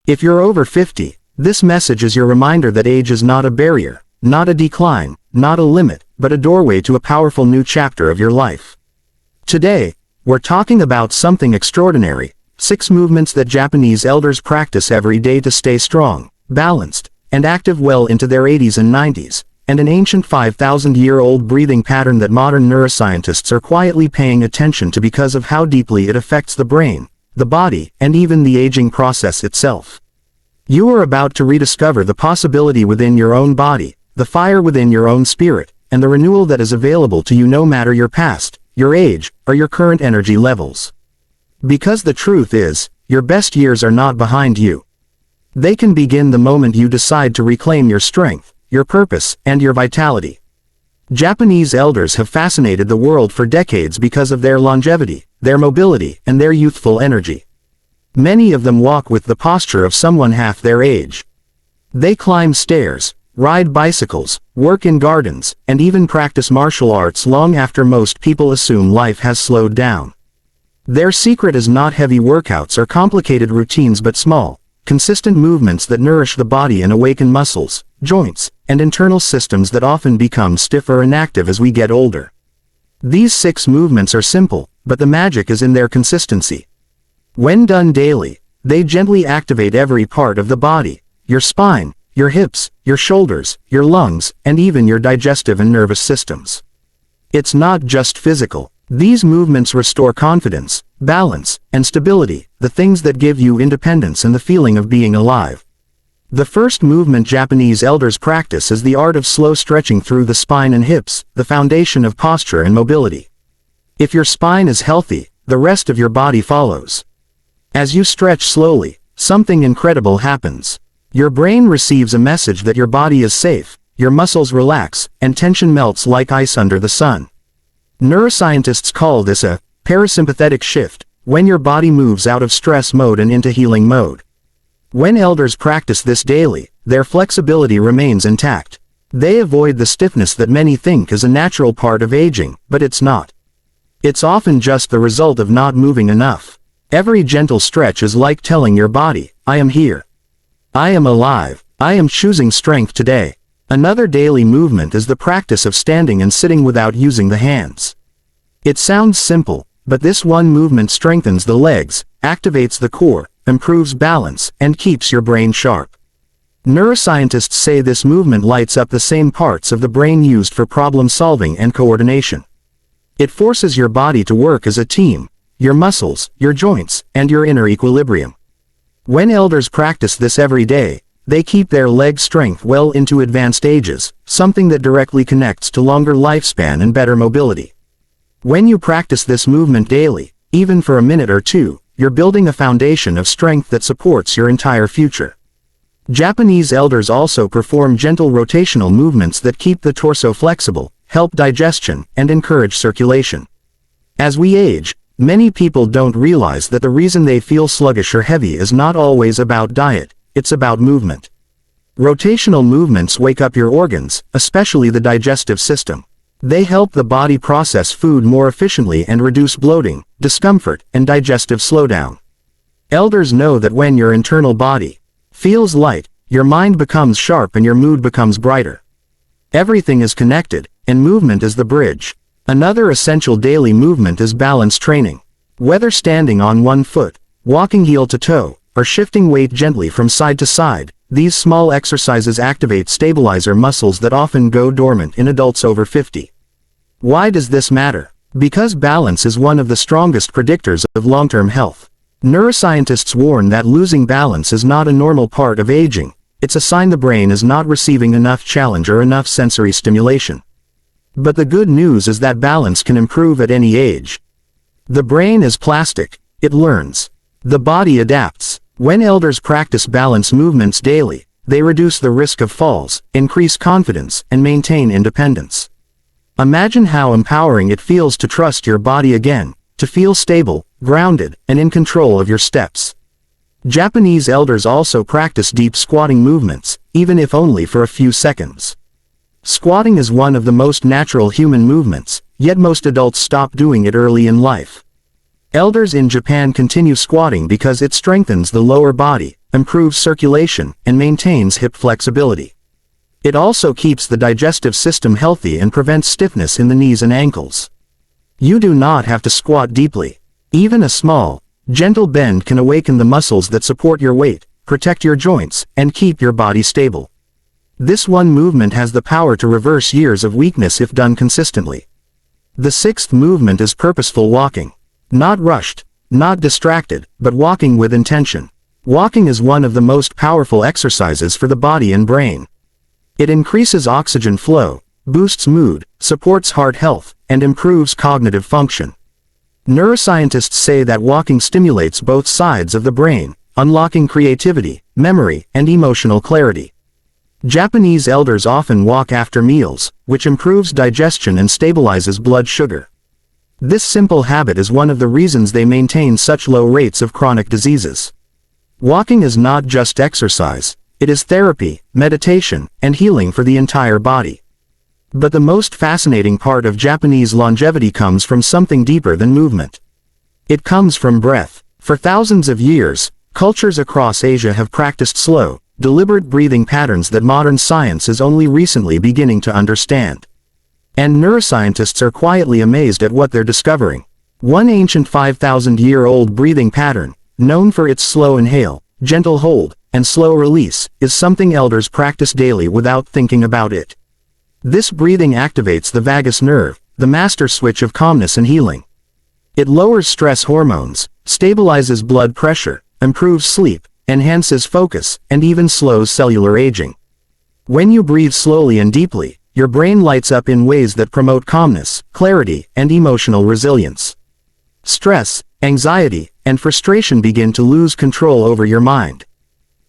If you're over 50, this message is your reminder that age is not a barrier, not a decline, not a limit, but a doorway to a powerful new chapter of your life. Today, we're talking about something extraordinary, 6 movements that Japanese elders practice every day to stay strong, balanced, and active well into their 80s and 90s, and an ancient 5,000-year-old breathing pattern that modern neuroscientists are quietly paying attention to because of how deeply it affects the brain, the body, and even the aging process itself. You are about to rediscover the possibility within your own body, the fire within your own spirit, and the renewal that is available to you no matter your past, your age, or your current energy levels. Because the truth is, your best years are not behind you. They can begin the moment you decide to reclaim your strength, your purpose, and your vitality. Japanese elders have fascinated the world for decades because of their longevity, their mobility, and their youthful energy. Many of them walk with the posture of someone half their age. They climb stairs, ride bicycles, work in gardens, and even practice martial arts long after most people assume life has slowed down. Their secret is not heavy workouts or complicated routines but small, consistent movements that nourish the body and awaken muscles, joints, and internal systems that often become stiff or inactive as we get older. These 6 movements are simple, but the magic is in their consistency. When done daily, they gently activate every part of the body, your spine, your hips, your shoulders, your lungs, and even your digestive and nervous systems. It's not just physical. These movements restore confidence, balance, and stability, the things that give you independence and the feeling of being alive. The first movement Japanese elders practice is the art of slow stretching through the spine and hips, the foundation of posture and mobility. If your spine is healthy, the rest of your body follows. As you stretch slowly, something incredible happens. Your brain receives a message that your body is safe, your muscles relax, and tension melts like ice under the sun. Neuroscientists call this a parasympathetic shift, when your body moves out of stress mode and into healing mode. When elders practice this daily, their flexibility remains intact. They avoid the stiffness that many think is a natural part of aging, but it's not. It's often just the result of not moving enough. Every gentle stretch is like telling your body, I am here. I am alive. I am choosing strength today. Another daily movement is the practice of standing and sitting without using the hands. It sounds simple, but this one movement strengthens the legs, activates the core, improves balance, and keeps your brain sharp. Neuroscientists say this movement lights up the same parts of the brain used for problem solving and coordination. It forces your body to work as a team, your muscles, your joints, and your inner equilibrium. When elders practice this every day, they keep their leg strength well into advanced ages, something that directly connects to longer lifespan and better mobility. When you practice this movement daily, even for a minute or two, you're building a foundation of strength that supports your entire future. Japanese elders also perform gentle rotational movements that keep the torso flexible, help digestion, and encourage circulation. As we age, many people don't realize that the reason they feel sluggish or heavy is not always about diet, it's about movement. Rotational movements wake up your organs, especially the digestive system. They help the body process food more efficiently and reduce bloating, discomfort, and digestive slowdown. Elders know that when your internal body feels light, your mind becomes sharp and your mood becomes brighter. Everything is connected, and movement is the bridge. Another essential daily movement is balance training. Whether standing on one foot, walking heel to toe, or shifting weight gently from side to side, these small exercises activate stabilizer muscles that often go dormant in adults over 50. Why does this matter? Because balance is one of the strongest predictors of long-term health. Neuroscientists warn that losing balance is not a normal part of aging, it's a sign the brain is not receiving enough challenge or enough sensory stimulation. But the good news is that balance can improve at any age. The brain is plastic, it learns. The body adapts. When elders practice balance movements daily, they reduce the risk of falls, increase confidence, and maintain independence. Imagine how empowering it feels to trust your body again, to feel stable, grounded, and in control of your steps. Japanese elders also practice deep squatting movements, even if only for a few seconds. Squatting is one of the most natural human movements, yet most adults stop doing it early in life. Elders in Japan continue squatting because it strengthens the lower body, improves circulation, and maintains hip flexibility. It also keeps the digestive system healthy and prevents stiffness in the knees and ankles. You do not have to squat deeply. Even a small, gentle bend can awaken the muscles that support your weight, protect your joints, and keep your body stable. This one movement has the power to reverse years of weakness if done consistently. The sixth movement is purposeful walking. Not rushed, not distracted, but walking with intention. Walking is one of the most powerful exercises for the body and brain. It increases oxygen flow, boosts mood, supports heart health, and improves cognitive function. Neuroscientists say that walking stimulates both sides of the brain, unlocking creativity, memory, and emotional clarity. Japanese elders often walk after meals, which improves digestion and stabilizes blood sugar. This simple habit is one of the reasons they maintain such low rates of chronic diseases. Walking is not just exercise, it is therapy, meditation, and healing for the entire body. But the most fascinating part of Japanese longevity comes from something deeper than movement. It comes from breath. For thousands of years, cultures across Asia have practiced slow, deliberate breathing patterns that modern science is only recently beginning to understand. And neuroscientists are quietly amazed at what they're discovering. One ancient 5,000-year-old breathing pattern, known for its slow inhale, gentle hold, and slow release, is something elders practice daily without thinking about it. This breathing activates the vagus nerve, the master switch of calmness and healing. It lowers stress hormones, stabilizes blood pressure, improves sleep, enhances focus, and even slows cellular aging. When you breathe slowly and deeply, your brain lights up in ways that promote calmness, clarity, and emotional resilience. Stress, anxiety, and frustration begin to lose control over your mind.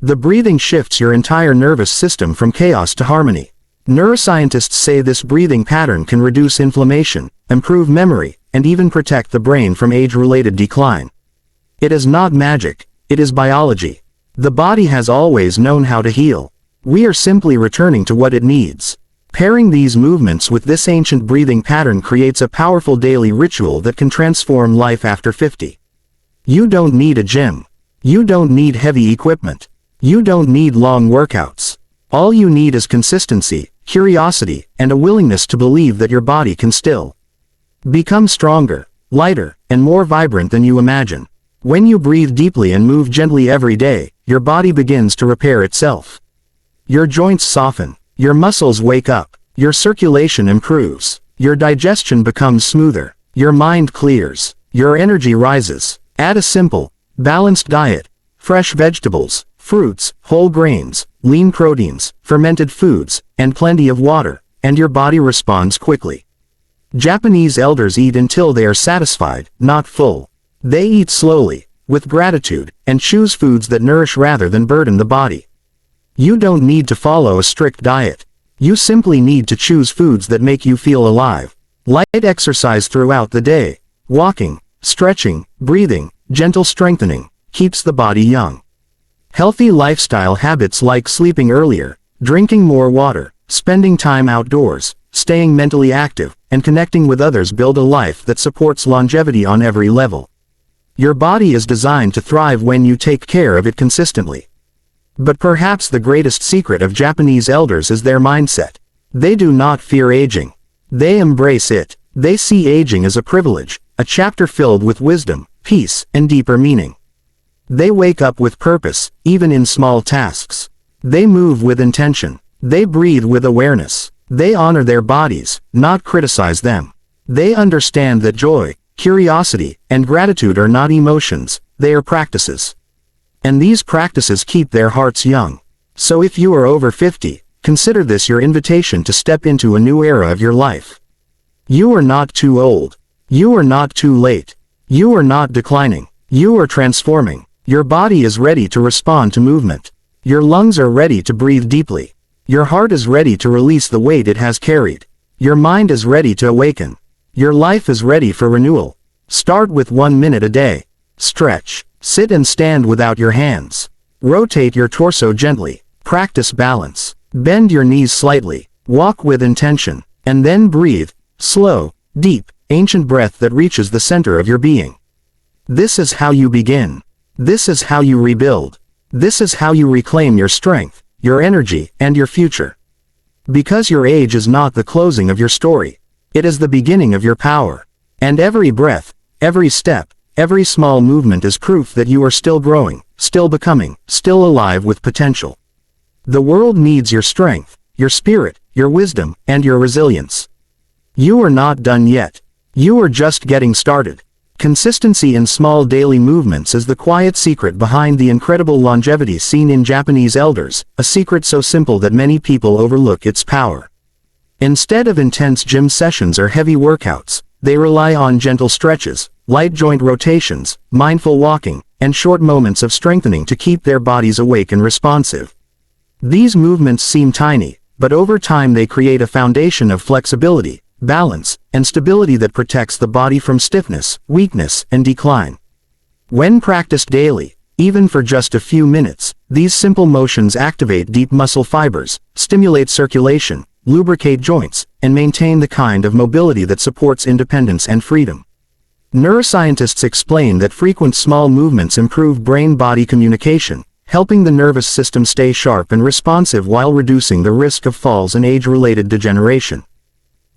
The breathing shifts your entire nervous system from chaos to harmony. Neuroscientists say this breathing pattern can reduce inflammation, improve memory, and even protect the brain from age-related decline. It is not magic, it is biology. The body has always known how to heal. We are simply returning to what it needs. Pairing these movements with this ancient breathing pattern creates a powerful daily ritual that can transform life after 50. You don't need a gym. You don't need heavy equipment. You don't need long workouts. All you need is consistency, curiosity, and a willingness to believe that your body can still become stronger, lighter, and more vibrant than you imagine. When you breathe deeply and move gently every day, your body begins to repair itself. Your joints soften, your muscles wake up, your circulation improves, your digestion becomes smoother, your mind clears, your energy rises. Add a simple, balanced diet, fresh vegetables, fruits, whole grains, lean proteins, fermented foods, and plenty of water, and your body responds quickly. Japanese elders eat until they are satisfied, not full. They eat slowly, with gratitude, and choose foods that nourish rather than burden the body. You don't need to follow a strict diet. You simply need to choose foods that make you feel alive. Light exercise throughout the day, walking, stretching, breathing, gentle strengthening, keeps the body young. Healthy lifestyle habits like sleeping earlier, drinking more water, spending time outdoors, staying mentally active, and connecting with others build a life that supports longevity on every level. Your body is designed to thrive when you take care of it consistently. But perhaps the greatest secret of Japanese elders is their mindset. They do not fear aging. They embrace it. They see aging as a privilege, a chapter filled with wisdom, peace, and deeper meaning. They wake up with purpose, even in small tasks. They move with intention. They breathe with awareness. They honor their bodies, not criticize them. They understand that joy, curiosity, and gratitude are not emotions, they are practices. And these practices keep their hearts young. So if you are over 50, consider this your invitation to step into a new era of your life. You are not too old. You are not too late. You are not declining. You are transforming. Your body is ready to respond to movement. Your lungs are ready to breathe deeply. Your heart is ready to release the weight it has carried. Your mind is ready to awaken. Your life is ready for renewal. Start with 1 minute a day. Stretch. Sit and stand without your hands. Rotate your torso gently. Practice balance. Bend your knees slightly. Walk with intention. And then breathe. Slow, deep, ancient breath that reaches the center of your being. This is how you begin. This is how you rebuild. This is how you reclaim your strength, your energy, and your future. Because your age is not the closing of your story. It is the beginning of your power. And every breath, every step, every small movement is proof that you are still growing, still becoming, still alive with potential. The world needs your strength, your spirit, your wisdom, and your resilience. You are not done yet. You are just getting started. Consistency in small daily movements is the quiet secret behind the incredible longevity seen in Japanese elders, a secret so simple that many people overlook its power. Instead of intense gym sessions or heavy workouts, they rely on gentle stretches, light joint rotations, mindful walking, and short moments of strengthening to keep their bodies awake and responsive. These movements seem tiny, but over time they create a foundation of flexibility, balance, and stability that protects the body from stiffness, weakness, and decline. When practiced daily, even for just a few minutes, these simple motions activate deep muscle fibers, stimulate circulation, lubricate joints, and maintain the kind of mobility that supports independence and freedom. Neuroscientists explain that frequent small movements improve brain-body communication, helping the nervous system stay sharp and responsive while reducing the risk of falls and age-related degeneration.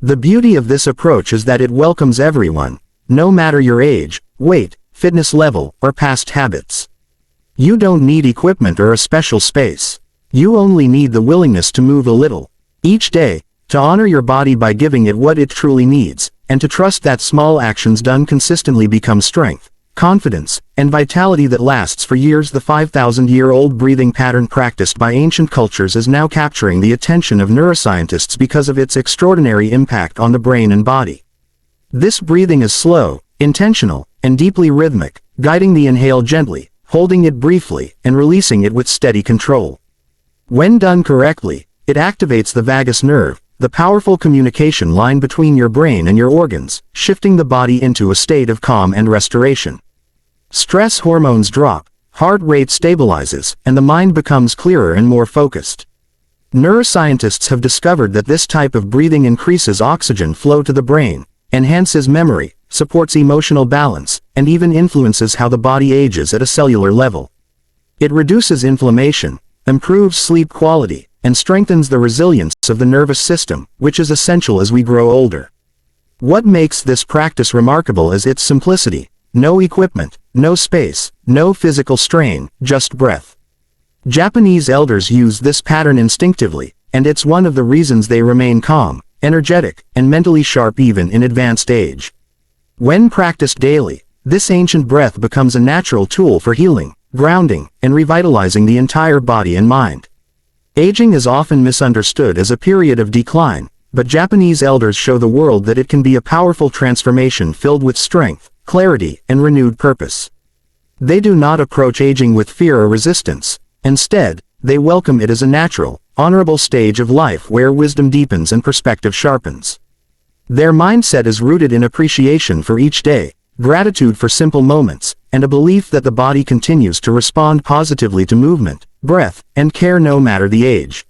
The beauty of this approach is that it welcomes everyone, no matter your age, weight, fitness level, or past habits. You don't need equipment or a special space. You only need the willingness to move a little, each day, to honor your body by giving it what it truly needs, and to trust that small actions done consistently become strength, confidence, and vitality that lasts for years. The 5,000-year-old breathing pattern practiced by ancient cultures is now capturing the attention of neuroscientists because of its extraordinary impact on the brain and body. This breathing is slow, intentional, and deeply rhythmic, guiding the inhale gently, holding it briefly, and releasing it with steady control. When done correctly, it activates the vagus nerve, the powerful communication line between your brain and your organs, shifting the body into a state of calm and restoration. Stress hormones drop, heart rate stabilizes, and the mind becomes clearer and more focused. Neuroscientists have discovered that this type of breathing increases oxygen flow to the brain, enhances memory, supports emotional balance, and even influences how the body ages at a cellular level. It reduces inflammation, improves sleep quality, and strengthens the resilience of the nervous system, which is essential as we grow older. What makes this practice remarkable is its simplicity. No equipment, no space, no physical strain, just breath. Japanese elders use this pattern instinctively, and it's one of the reasons they remain calm, energetic, and mentally sharp even in advanced age. When practiced daily, this ancient breath becomes a natural tool for healing, grounding, and revitalizing the entire body and mind. Aging is often misunderstood as a period of decline, but Japanese elders show the world that it can be a powerful transformation filled with strength, clarity, and renewed purpose. They do not approach aging with fear or resistance. Instead, they welcome it as a natural, honorable stage of life where wisdom deepens and perspective sharpens. Their mindset is rooted in appreciation for each day, gratitude for simple moments, and a belief that the body continues to respond positively to movement, breath, and care no matter the age.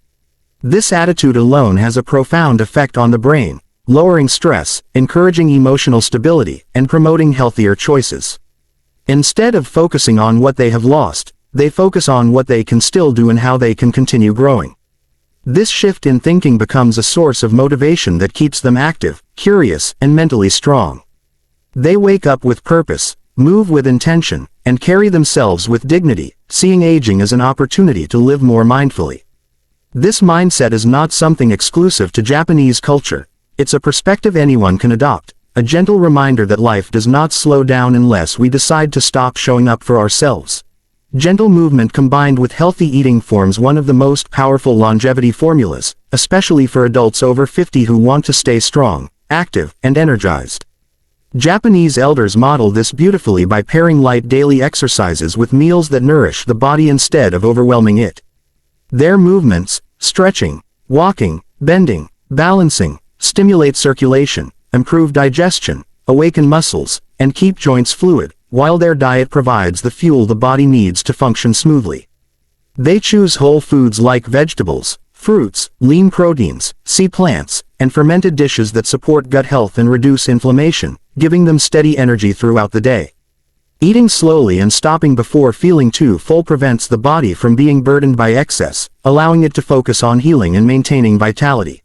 This attitude alone has a profound effect on the brain, lowering stress, encouraging emotional stability, and promoting healthier choices. Instead of focusing on what they have lost, they focus on what they can still do and how they can continue growing. This shift in thinking becomes a source of motivation that keeps them active, curious, and mentally strong. They wake up with purpose, move with intention, and carry themselves with dignity, seeing aging as an opportunity to live more mindfully. This mindset is not something exclusive to Japanese culture. It's a perspective anyone can adopt, a gentle reminder that life does not slow down unless we decide to stop showing up for ourselves. Gentle movement combined with healthy eating forms one of the most powerful longevity formulas, especially for adults over 50 who want to stay strong, active, and energized. Japanese elders model this beautifully by pairing light daily exercises with meals that nourish the body instead of overwhelming it. Their movements, stretching, walking, bending, balancing, stimulate circulation, improve digestion, awaken muscles, and keep joints fluid, while their diet provides the fuel the body needs to function smoothly. They choose whole foods like vegetables, fruits, lean proteins, sea plants, and fermented dishes that support gut health and reduce inflammation, giving them steady energy throughout the day. Eating slowly and stopping before feeling too full prevents the body from being burdened by excess, allowing it to focus on healing and maintaining vitality.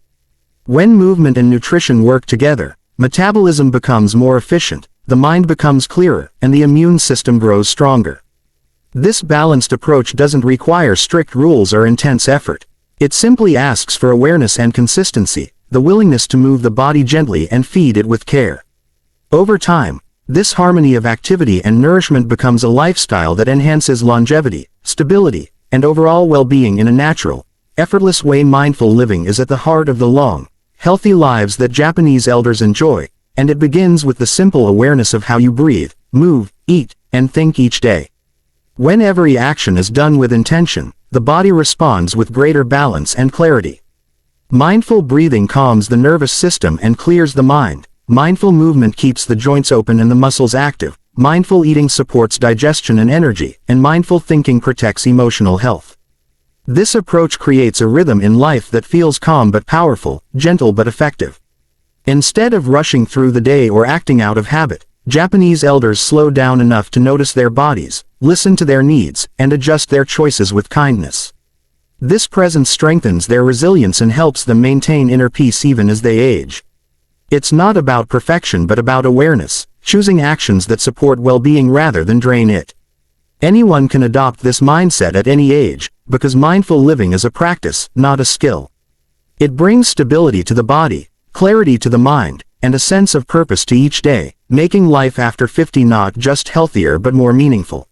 When movement and nutrition work together, metabolism becomes more efficient, the mind becomes clearer, and the immune system grows stronger. This balanced approach doesn't require strict rules or intense effort. It simply asks for awareness and consistency, the willingness to move the body gently and feed it with care. Over time, this harmony of activity and nourishment becomes a lifestyle that enhances longevity, stability, and overall well-being in a natural, effortless way. Mindful living is at the heart of the long, healthy lives that Japanese elders enjoy, and it begins with the simple awareness of how you breathe, move, eat, and think each day. When every action is done with intention, the body responds with greater balance and clarity. Mindful breathing calms the nervous system and clears the mind. Mindful movement keeps the joints open and the muscles active. Mindful eating supports digestion and energy, and mindful thinking protects emotional health. This approach creates a rhythm in life that feels calm but powerful, gentle but effective. Instead of rushing through the day or acting out of habit, Japanese elders slow down enough to notice their bodies, listen to their needs, and adjust their choices with kindness. This presence strengthens their resilience and helps them maintain inner peace even as they age. It's not about perfection but about awareness, choosing actions that support well-being rather than drain it. Anyone can adopt this mindset at any age, because mindful living is a practice, not a skill. It brings stability to the body, clarity to the mind, and a sense of purpose to each day, making life after 50 not just healthier but more meaningful.